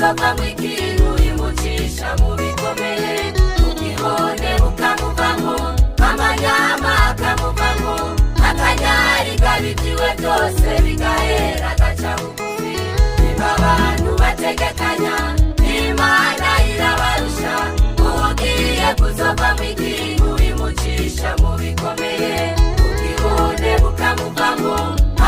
kuzova mw'ikintu imucisha mu bikomeye, ubwibone bukamuvamo, amanyama akamuvamo, akanyari gabitiwe byose bigahera agaca bugufi. Niba abantu bategekanya, Imana irabarusha, ugiye kuzova mw'ikintu imucisha mu bikomeye, ubwibone bukamuvamo,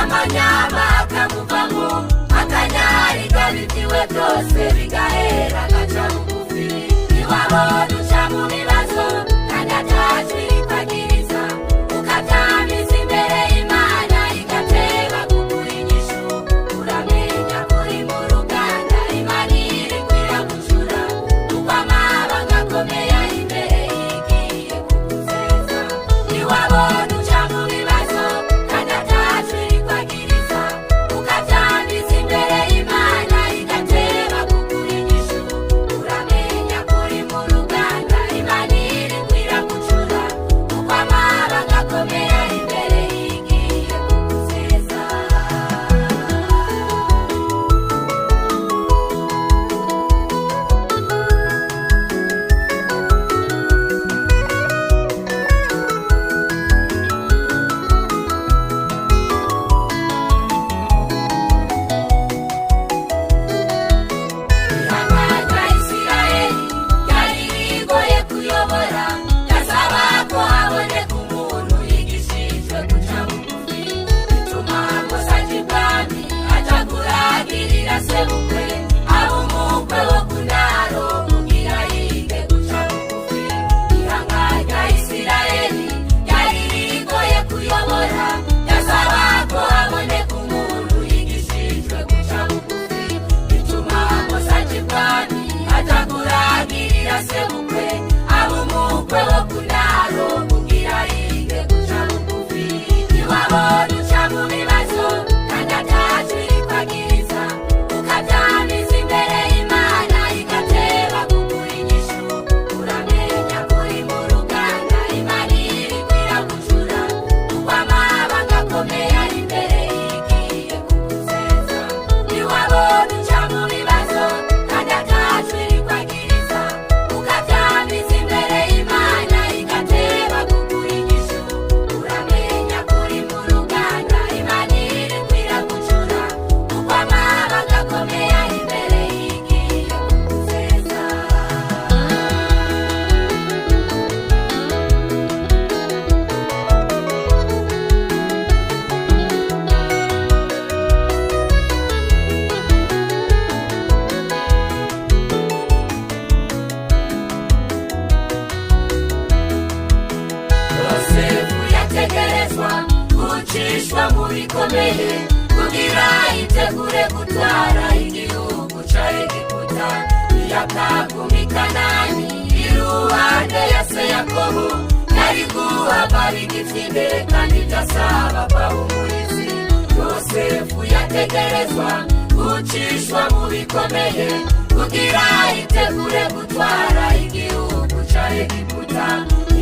amanyama akamuvamo, akanyari gabitiwe byose bigahera agaca bugufi. Niwabona uca mu bibazo kandi atajwi rikwagiriza, ukavyamiza imbere y'Imana igateba kuguha inyishu, uramenya kuri mu ruganda Imana iriko iragucura, kuko amabanga akomeye ari imbere igiye kuguseza. Niwabona uca mu bibazo kandi atajwi rikwagiriza, ukavyamiza imbere y'Imana igateba kuguha inyishu, uramenya kuri mu ruganda Imana iriko iragucura, kuko amabanga akomeye ari imbere igiye kuguseza. Ihangana Isiraheli yari igoye kuyobora, yasaba ko haboneka umuntu yigishijwe guca bugufi, bituma akosa aja ibwami aja kuragirira sebukwe, aba umukwe wo ku ndaro kugira yige guca bugufi. Ihangana Isiraheli yari igoye kuyobora, yasaba ko haboneka umuntu yigishijwe guca bugufi, bituma akosa aja ibwami aja kuragirira sebukwe, aba umukwe wo ku ndaro kugira yige guca bugufi. Niwabona uca mu bibazo kandi atajwi rikwagiriza, ukavyamiza imbere y'Imana igateba kuguha inyishu, uramenya kuri mu ruganda Imana iriko iragucura, kuko amabanga akomeye ari imbere igiye kuguseza. Niwabona uca mu bibazo kandi atajwi rikwagiriza, ukavyamiza imbere y'Imana igateba kuguha inyishu, uramenya kuri mu ruganda Imana iriko iragucura, kuko amabanga akomeye ari imbere igiye kuguseza. Yosefu yategerezwa gucishwa mu bikomeye, kugira yitegure gutwara igihugu ca Egiputa. Iyakaguma i Kanani iruhande ya se Yakobo, yari guhava bigitsinde kandi vyasaba pawumulizi. Yosefu yategerezwa gucishwa mu bikomeye, kugira yitegure gutwara igihugu ca Egiputa.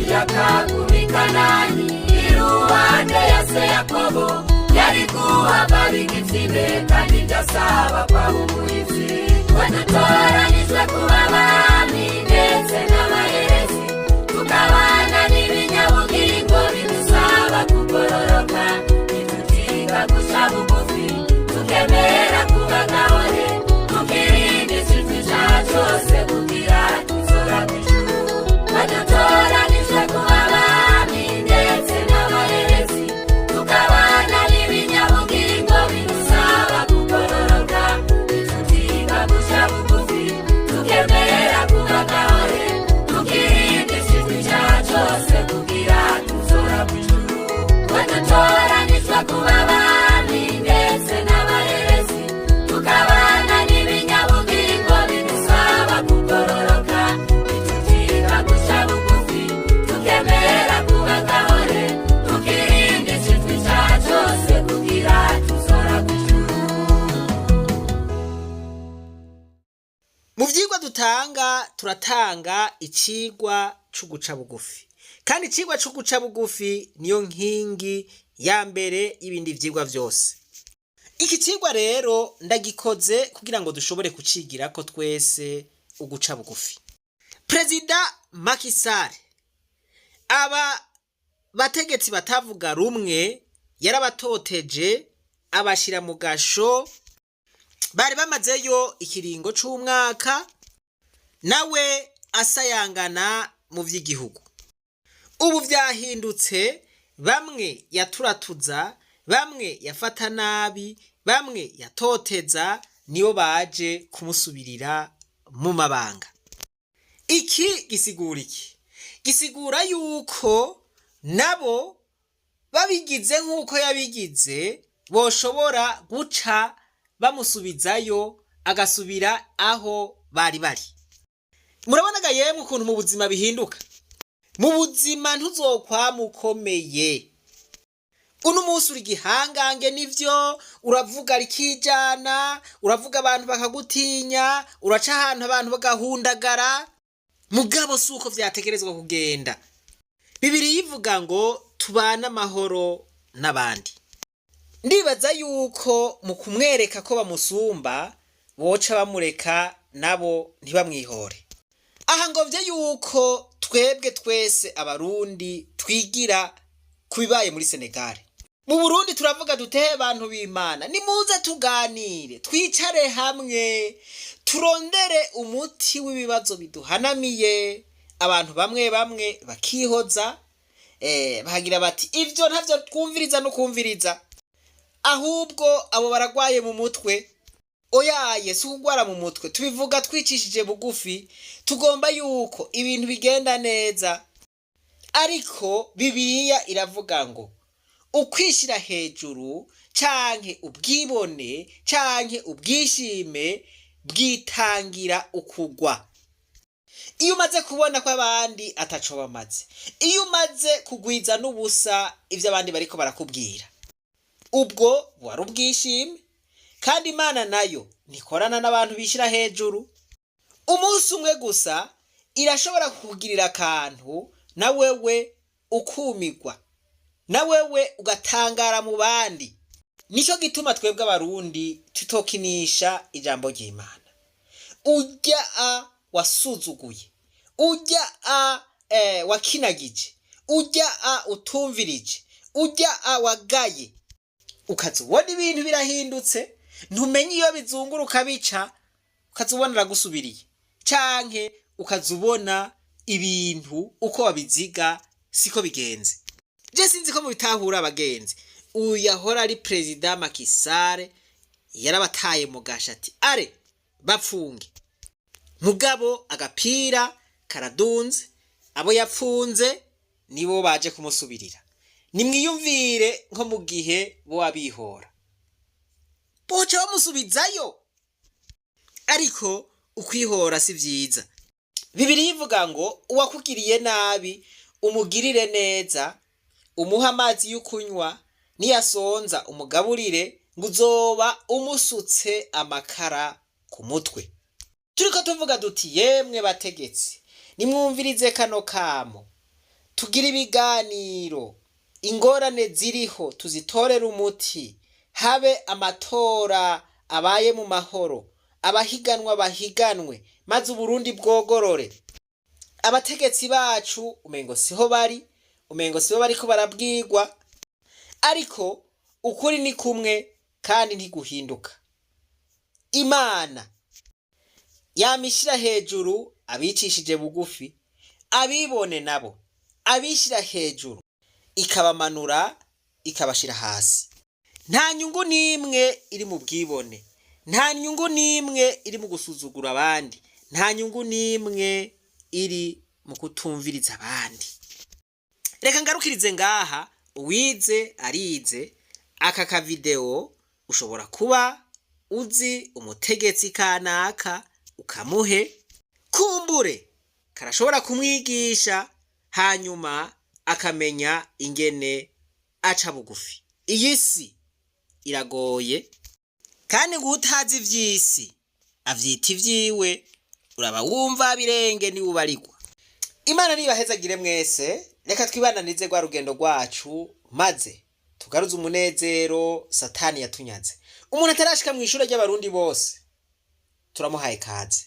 Iyakaguma i Kanani iruhande ya se Yakobo, yari guhava bigitsinde kandi vyasaba pawumulizi. Wadutoranijwe kuba abami ndetse n'abaherezi, tukabana n'ibinyabugingo bidusaba kugororoka, ntitutiga guca bugufi, tukemera kuba gahore, tukirinda ikintu icaha cose kugira tuzoba kw'ijuru. Wadutoranijwe kuba abami ndetse n'abaherezi, tukabana n'ibinyabugingo bidusaba kugororoka, ntitutiga guca bugufi, tukemera kuba gahore, tukirinda ikintu icaha cose kugira tuzoba kw'ijuru. Wadutoranijwe kuba abami ndetse n'abaherezi, tukabana n'ibinyabugingo bidusaba kugororoka, ntitutiga guca bugufi, tukemera kuba gahore, tukirinda ikintu icaha cose kugira tuzoba kw'ijuru. Mu vyigwa dutanga turatanga icigwa c'uguca bugufi, kandi icigwa c'uguca bugufi niyo nkingi ya mbere y'ibindi vyigwa vyose. iki cigwa rero ndagikoze kugira ngo dushobore kucigira ko twese uguca bugufi. Perezida Macky Sall aba bategetsi batavuga rumwe yarabatoteje abashira mu gasho, bari bamazeyo ikiringo c'umwaka, nawe asayangana mu vy'igihugu. Ubu vyahindutse, bamwe yaturatuza, bamwe yafata nabi, bamwe yatoteza, nibo baje kumusubirira mu mabanga. Iki gisigura iki? Gisigura yuko nabo babigize nk'uko yabigize, boshobora guca bamusubizayo agasubira aho bari bari. Murabonaga yemwe ukuntu mu buzima bihinduka. Mu buzima ntuzokwama ukomeye. Uno munsi uri gihangange, nivyo uravuga rikijana, uravuga abantu bakagutinya, uraca ahantu abantu bagahundagara, mugabo suko vyategerezwa kugenda. Bibiliya ivuga ngo tubane amahoro n'abandi. Ndibaza yuko mu kumwereka ko bamusumba boca bamureka nabo ntibamwihore. Aha ngovye yuko twebwe twese abarundi twigira kubibaye muri Senegal. Mu Burundi turavuga dutehe abantu b'Imana, nimuze tuganire, twicare hamwe, turondere umuti w'ibibazo biduhanamiye. Abantu bamwe bamwe bakihoza, bahagira bati ivyo ntavyo twumviriza no kumviriza, ahubwo abo baragwaye mu mutwe. Oyaye si kugwara mu mutwe, tubivuga twicishije bugufi, tugomba yuko ibintu bigenda neza. Ariko Bibiliya iravuga ngo ukwishira hejuru canke ubwibone canke ubwishime bwitangira ukugwa. Iyo umaze kubona ko abandi ataco bamaze, iyo umaze kugwiza n'ubusa ivyo abandi bariko barakubwira, ubwo wari ubwishime. Kandi Imana nayo nikorana n'abantu bishira hejuru. Umunsi umwe gusa irashobora kukugirira akantu, na wewe ukumigwa, na wewe ugatangara mu bandi. Nico gituma twebwe abarundi tutokinisha ijambo ry'Imana. Ujya wasuzuguye, ujya wakinagije, ujya utumvirije, ujya wagaye, ukazubona ibintu birahindutse, ntumenye iyo bizunguruka bica, ukazubona ragusubiriye, canke ukazubona ibintu uko wabiziga siko bigenze. Je sinzi ko mu bitahura abagenzi, uyu yahora ari Perezida Macky Sall yarabataye mu gasha ati are bapfunge. Mugabo agapira karadunze, abo yapfunze nibo baje kumusubirira. Nimwiyumvire nko mu gihe bo wabihora, boca bamusubizayo. Ariko ukwihora si vyiza. Bibiliya ivuga ngo uwakugiriye nabi umugirire neza, umuha amazi y'ukunywa, niyasonza umugaburire, ngo uzoba umusutse amakara ku mutwe. Turiko tuvuga duti yemwe bategetsi, nimwumvirize kano kamo, tugira ibiganiro, ingorane ziriho tuzitorera umuti, habe amatora abaye mu mahoro, abahiganwa bahiganwe, maze Uburundi bwogorore. Abategetsi bacu umengo siho bari, umengo siho bariko barabwirwa, ariko ukuri ni kumwe kandi ntiguhinduka. Imana yamishira hejuru abicishije bugufi, abibone nabo abishira hejuru ikabamanura ikabashira hasi. Nta nyungu nimwe iri mu bwibone, nta nyungu nimwe iri mu gusuzugura abandi, nta nyungu nimwe iri mu kutumviriza abandi. Reka ngarukirize ngaha, uwize arize. Aka ka video ushobora kuba uzi umutegetsi kanaka ukamuhe, kumbure karashobora kumwigisha, hanyuma akamenya ingene aca bugufi. Iyi si iragoye, kandi ngo utazi ivy'isi avyita ivyiwe, uraba wumva birenge ni ubarigwa. Imana nibahezagire mwese. Reka twibananize gwa rugendo rwacu, maze tugaruze umunezero Satani yatunyaze. umuntu atarashika mu ishuri ry'abarundi bose turamuhaye kaze.